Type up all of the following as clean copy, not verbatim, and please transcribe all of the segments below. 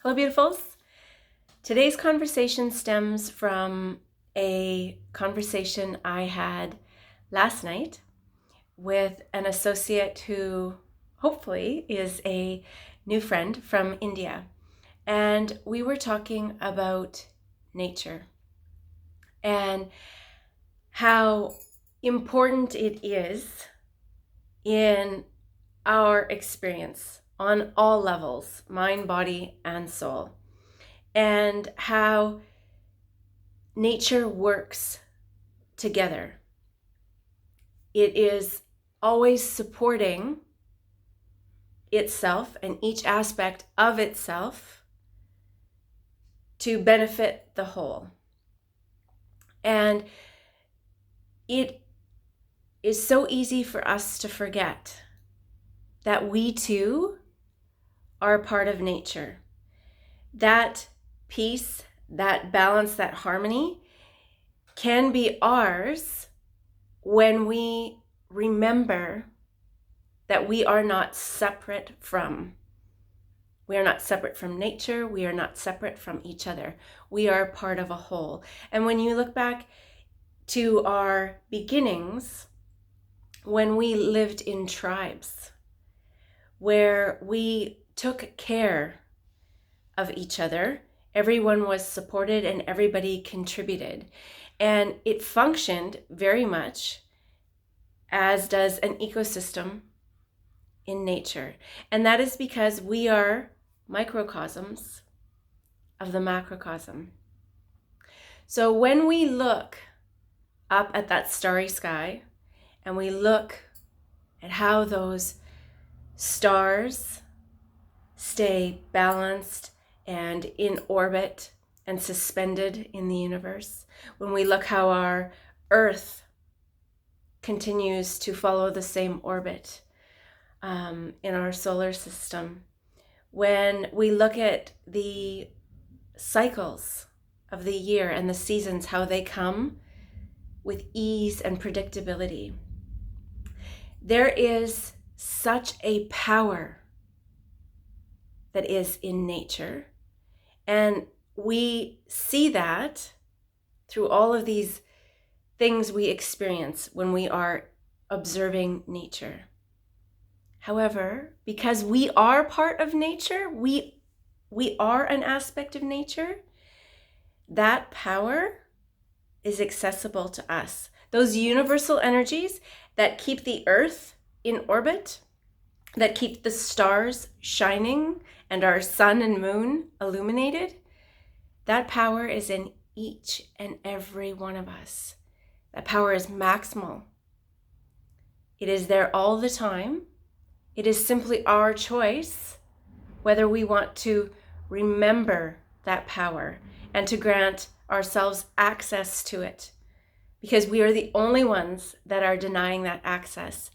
Hello, beautifuls. Today's conversation stems from a conversation I had last night with an associate who hopefully is a new friend from India. And we were talking about nature and how important it is in our experience on all levels, mind, body, and soul, and how nature works together. It is always supporting itself and each aspect of itself to benefit the whole. And it is so easy for us to forget that we too are part of nature. That peace, that balance, that harmony can be ours when we remember that we are not separate from. We are not separate from nature. We are not separate from each other. We are part of a whole. And when you look back to our beginnings, when we lived in tribes, where we took care of each other, everyone was supported and everybody contributed. And it functioned very much as does an ecosystem in nature. And that is because we are microcosms of the macrocosm. So when we look up at that starry sky and we look at how those stars stay balanced and in orbit and suspended in the universe, when we look how our Earth continues to follow the same orbit in our solar system, when we look at the cycles of the year and the seasons, how they come with ease and predictability, there is such a power that is in nature. And we see that through all of these things we experience when we are observing nature. However, because we are part of nature, we are an aspect of nature, that power is accessible to us. Those universal energies that keep the earth in orbit, that keep the stars shining and our sun and moon illuminated, that power is in each and every one of us. That power is maximal. It is there all the time. It is simply our choice whether we want to remember that power and to grant ourselves access to it, because we are the only ones that are denying that access.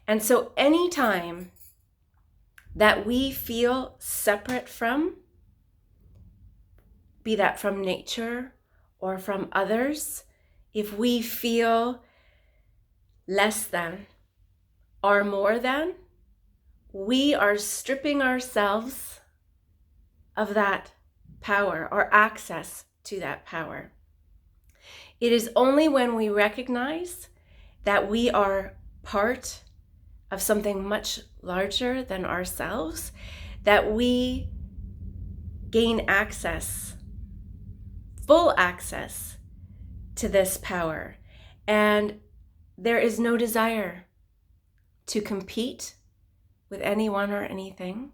And so anytime that we feel separate from, be that from nature or from others, if we feel less than or more than, we are stripping ourselves of that power or access to that power. It is only when we recognize that we are part of something much larger than ourselves that we gain access, full access to this power. And there is no desire to compete with anyone or anything,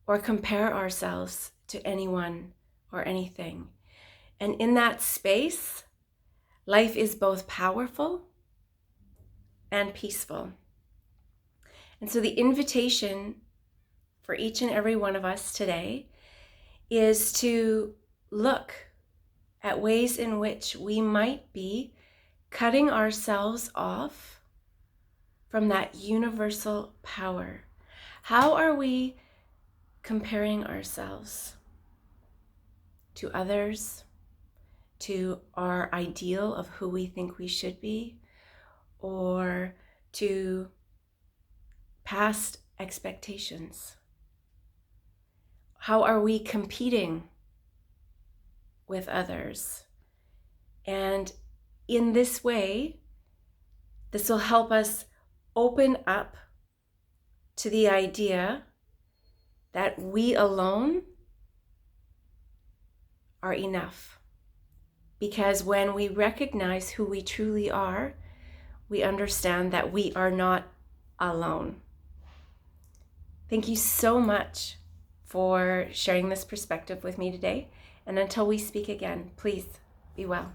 or compare ourselves to anyone or anything. And in that space, life is both powerful and peaceful. And so the invitation for each and every one of us today is to look at ways in which we might be cutting ourselves off from that universal power. How are we comparing ourselves to others, to our ideal of who we think we should be, or to past expectations? How are we competing with others? And in this way, this will help us open up to the idea that we alone are enough. Because when we recognize who we truly are, we understand that we are not alone. Thank you so much for sharing this perspective with me today. And until we speak again, please be well.